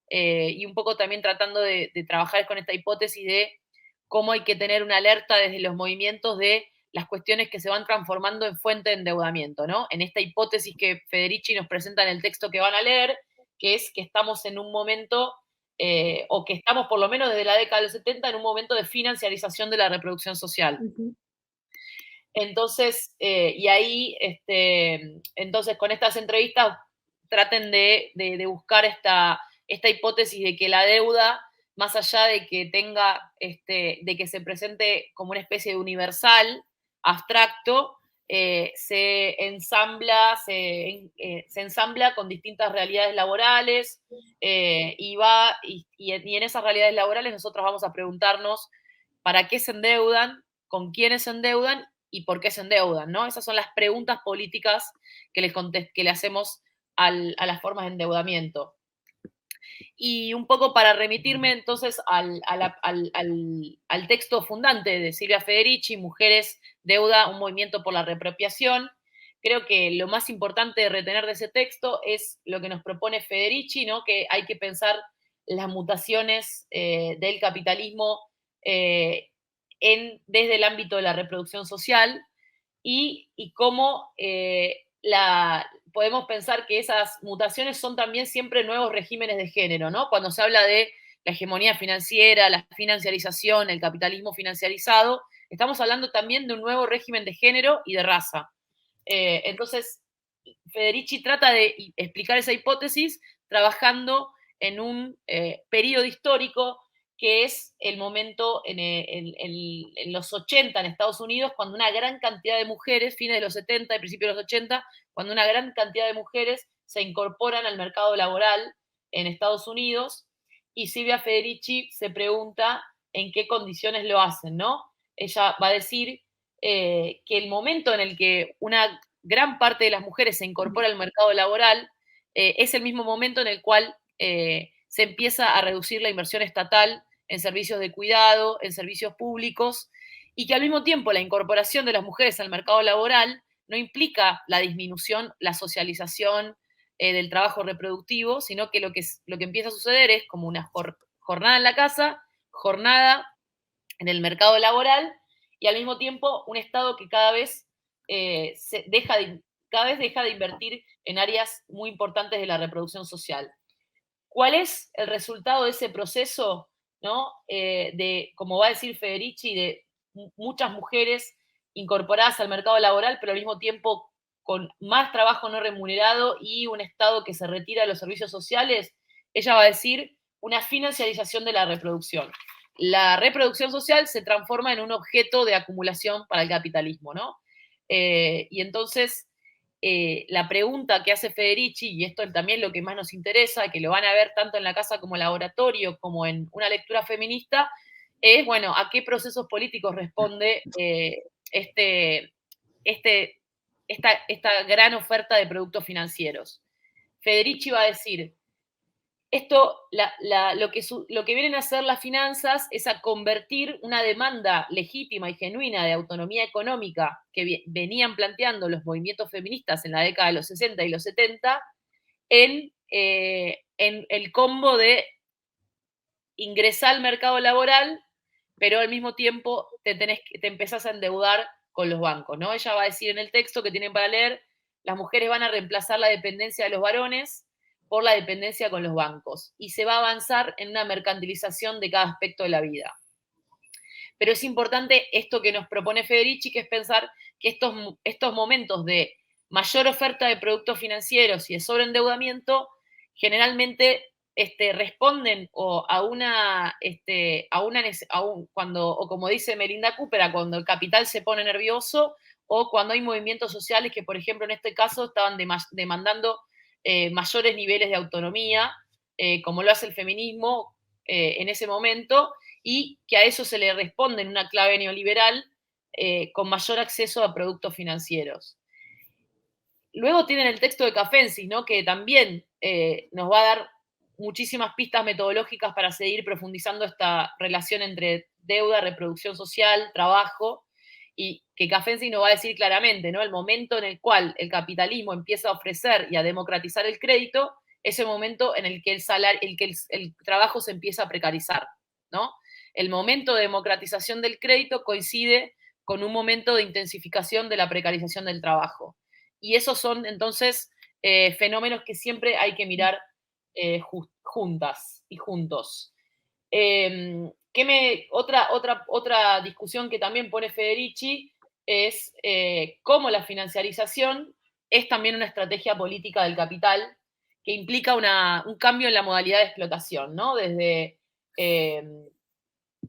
y un poco también tratando de trabajar con esta hipótesis de cómo hay que tener una alerta desde los movimientos de las cuestiones que se van transformando en fuente de endeudamiento, ¿no? En esta hipótesis que Federici nos presenta en el texto que van a leer, que es que estamos en un momento o que estamos por lo menos desde la década de los 70 en un momento de financiarización de la reproducción social. Entonces, y ahí, entonces con estas entrevistas traten de buscar esta hipótesis de que la deuda, más allá de que tenga, de que se presente como una especie de universal, abstracto, se ensambla con distintas realidades laborales y en esas realidades laborales nosotros vamos a preguntarnos para qué se endeudan, con quiénes se endeudan y por qué se endeudan, ¿no? Esas son las preguntas políticas que le hacemos a las formas de endeudamiento. Y un poco para remitirme entonces al texto fundante de Silvia Federici, Mujeres, Deuda, un movimiento por la reapropiación, creo que lo más importante de retener de ese texto es lo que nos propone Federici, ¿no? Que hay que pensar las mutaciones del capitalismo desde el ámbito de la reproducción social y cómo podemos pensar que esas mutaciones son también siempre nuevos regímenes de género, ¿no? Cuando se habla de la hegemonía financiera, la financiarización, el capitalismo financiarizado, estamos hablando también de un nuevo régimen de género y de raza. Entonces, Federici trata de explicar esa hipótesis trabajando en un periodo histórico que es el momento en los 80 en Estados Unidos, cuando una gran cantidad de mujeres, fines de los 70 y principios de los 80, cuando una gran cantidad de mujeres se incorporan al mercado laboral en Estados Unidos, y Silvia Federici se pregunta en qué condiciones lo hacen, ¿no? Ella va a decir que el momento en el que una gran parte de las mujeres se incorpora al mercado laboral es el mismo momento en el cual se empieza a reducir la inversión estatal en servicios de cuidado, en servicios públicos, y que al mismo tiempo la incorporación de las mujeres al mercado laboral no implica la disminución, la socialización del trabajo reproductivo, sino que lo que empieza a suceder es como una jornada en la casa, jornada en el mercado laboral, y al mismo tiempo un Estado que cada vez cada vez deja de invertir en áreas muy importantes de la reproducción social. ¿Cuál es el resultado de ese proceso, ¿no? De, como va a decir Federici, de muchas mujeres incorporadas al mercado laboral, pero al mismo tiempo con más trabajo no remunerado y un Estado que se retira de los servicios sociales? Ella va a decir una financiarización de la reproducción. La reproducción social se transforma en un objeto de acumulación para el capitalismo, ¿no? Y entonces la pregunta que hace Federici, y esto también es lo que más nos interesa, que lo van a ver tanto en la casa como laboratorio, como en una lectura feminista, es, bueno, a qué procesos políticos responde este, esta gran oferta de productos financieros. Federici va a decir, esto, lo que vienen a hacer las finanzas es a convertir una demanda legítima y genuina de autonomía económica que venían planteando los movimientos feministas en la década de los 60 y los 70 en el combo de ingresar al mercado laboral, pero al mismo tiempo te empezás a endeudar con los bancos, ¿no? Ella va a decir en el texto que tienen para leer, las mujeres van a reemplazar la dependencia de los varones por la dependencia con los bancos y se va a avanzar en una mercantilización de cada aspecto de la vida. Pero es importante esto que nos propone Federici, que es pensar que estos momentos de mayor oferta de productos financieros y de sobreendeudamiento generalmente responden o o como dice Melinda Cooper, a cuando el capital se pone nervioso o cuando hay movimientos sociales que, por ejemplo, en este caso estaban demandando mayores niveles de autonomía, como lo hace el feminismo en ese momento, y que a eso se le responde en una clave neoliberal con mayor acceso a productos financieros. Luego tienen el texto de Cafensis, ¿no? Que también nos va a dar muchísimas pistas metodológicas para seguir profundizando esta relación entre deuda, reproducción social, trabajo, y que Cafensis nos va a decir claramente, ¿no? El momento en el cual el capitalismo empieza a ofrecer y a democratizar el crédito, es el momento en el que el trabajo se empieza a precarizar, ¿no? El momento de democratización del crédito coincide con un momento de intensificación de la precarización del trabajo. Y esos son entonces fenómenos que siempre hay que mirar juntas y juntos. Otra discusión que también pone Federici es cómo la financiarización es también una estrategia política del capital que implica un cambio en la modalidad de explotación, ¿no? Desde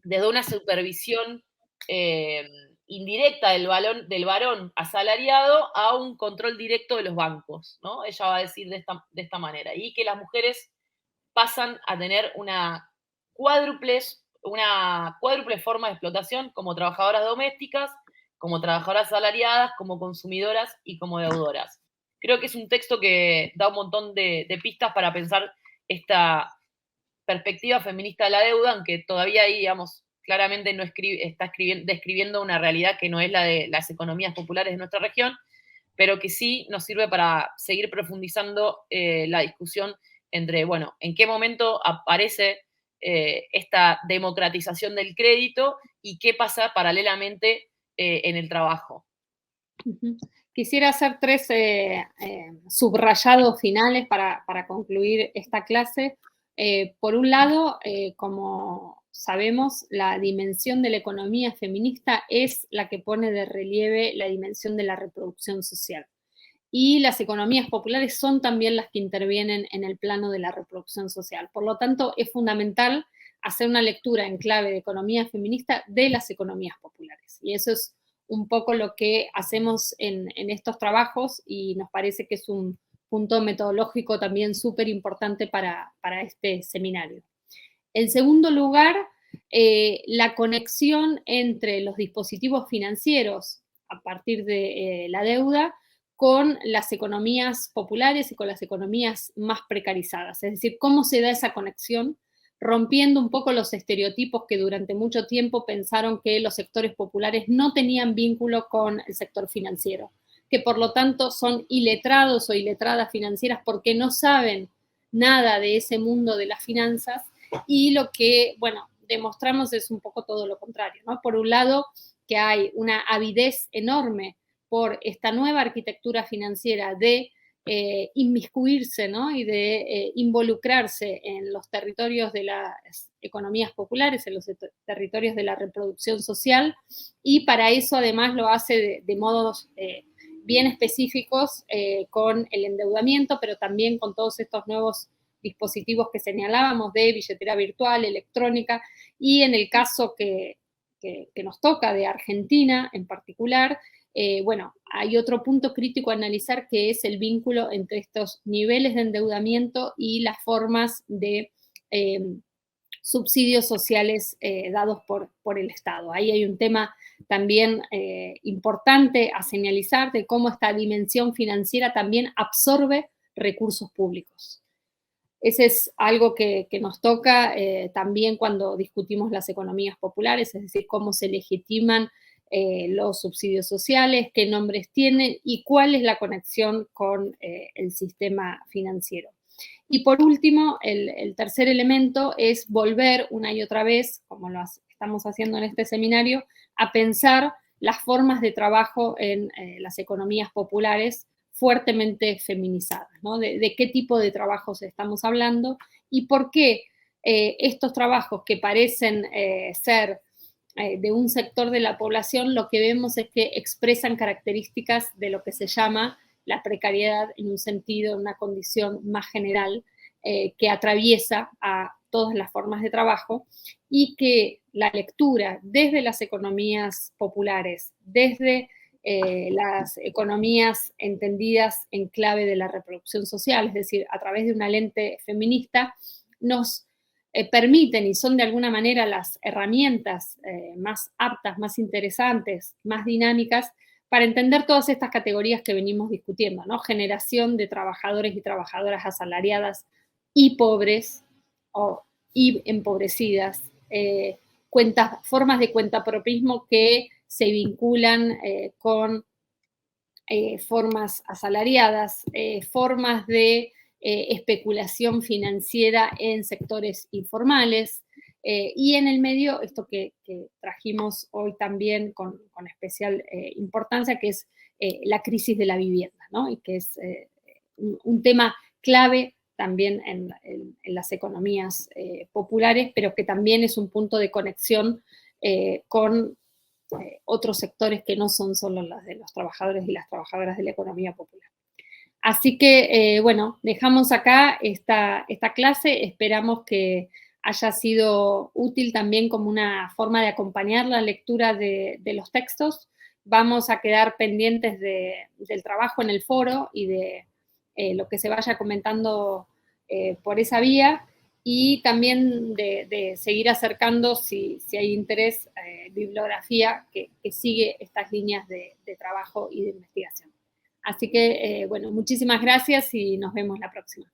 una supervisión indirecta del varón asalariado a un control directo de los bancos, ¿no? Ella va a decir de esta manera, y que las mujeres pasan a tener una cuádruple forma de explotación como trabajadoras domésticas, como trabajadoras asalariadas, como consumidoras y como deudoras. Creo que es un texto que da un montón de pistas para pensar perspectiva feminista de la deuda, aunque todavía ahí, digamos, claramente no está describiendo una realidad que no es la de las economías populares de nuestra región, pero que sí nos sirve para seguir profundizando la discusión entre, bueno, en qué momento aparece esta democratización del crédito y qué pasa paralelamente en el trabajo. Quisiera hacer 3 subrayados finales para concluir esta clase. Por un lado, como sabemos, la dimensión de la economía feminista es la que pone de relieve la dimensión de la reproducción social. Y las economías populares son también las que intervienen en el plano de la reproducción social. Por lo tanto, es fundamental hacer una lectura en clave de economía feminista de las economías populares. Y eso es un poco lo que hacemos en estos trabajos y nos parece que es un punto metodológico también súper importante para este seminario. En segundo lugar, la conexión entre los dispositivos financieros a partir de la deuda con las economías populares y con las economías más precarizadas. Es decir, cómo se da esa conexión, rompiendo un poco los estereotipos que durante mucho tiempo pensaron que los sectores populares no tenían vínculo con el sector financiero, que por lo tanto son iletrados o iletradas financieras porque no saben nada de ese mundo de las finanzas, y lo que, bueno, demostramos es un poco todo lo contrario, ¿no? Por un lado, que hay una avidez enorme por esta nueva arquitectura financiera de inmiscuirse, ¿no? Y de involucrarse en los territorios de las economías populares, en los territorios de la reproducción social, y para eso además lo hace de modos bien específicos con el endeudamiento, pero también con todos estos nuevos dispositivos que señalábamos de billetera virtual, electrónica, y en el caso que nos toca de Argentina en particular, bueno, hay otro punto crítico a analizar que es el vínculo entre estos niveles de endeudamiento y las formas de subsidios sociales dados por el Estado. Ahí hay un tema también importante a señalizar de cómo esta dimensión financiera también absorbe recursos públicos. Ese es algo que nos toca también cuando discutimos las economías populares, es decir, cómo se legitiman los subsidios sociales, qué nombres tienen y cuál es la conexión con el sistema financiero. Y por último, el tercer elemento es volver una y otra vez, como lo estamos haciendo en este seminario, a pensar las formas de trabajo en las economías populares fuertemente feminizadas, ¿no? De qué tipo de trabajos estamos hablando y por qué estos trabajos que parecen ser de un sector de la población, lo que vemos es que expresan características de lo que se llama la precariedad en un sentido, en una condición más general que atraviesa a todas las formas de trabajo y que la lectura desde las economías populares, desde las economías entendidas en clave de la reproducción social, es decir, a través de una lente feminista, nos permiten y son de alguna manera las herramientas más aptas, más interesantes, más dinámicas para entender todas estas categorías que venimos discutiendo, ¿no? Generación de trabajadores y trabajadoras asalariadas y pobres y empobrecidas, formas de cuentapropismo que se vinculan con formas asalariadas, formas de especulación financiera en sectores informales, y en el medio, esto que trajimos hoy también con especial importancia, que es la crisis de la vivienda, ¿no? Y que es un tema clave también en las economías populares, pero que también es un punto de conexión con otros sectores que no son solo las de los trabajadores y las trabajadoras de la economía popular. Así que, bueno, dejamos acá esta clase. Esperamos que haya sido útil también como una forma de acompañar la lectura de los textos. Vamos a quedar pendientes del trabajo en el foro y de lo que se vaya comentando por esa vía y también de seguir acercando, si hay interés, bibliografía que sigue estas líneas de trabajo y de investigación. Así que, bueno, muchísimas gracias y nos vemos la próxima.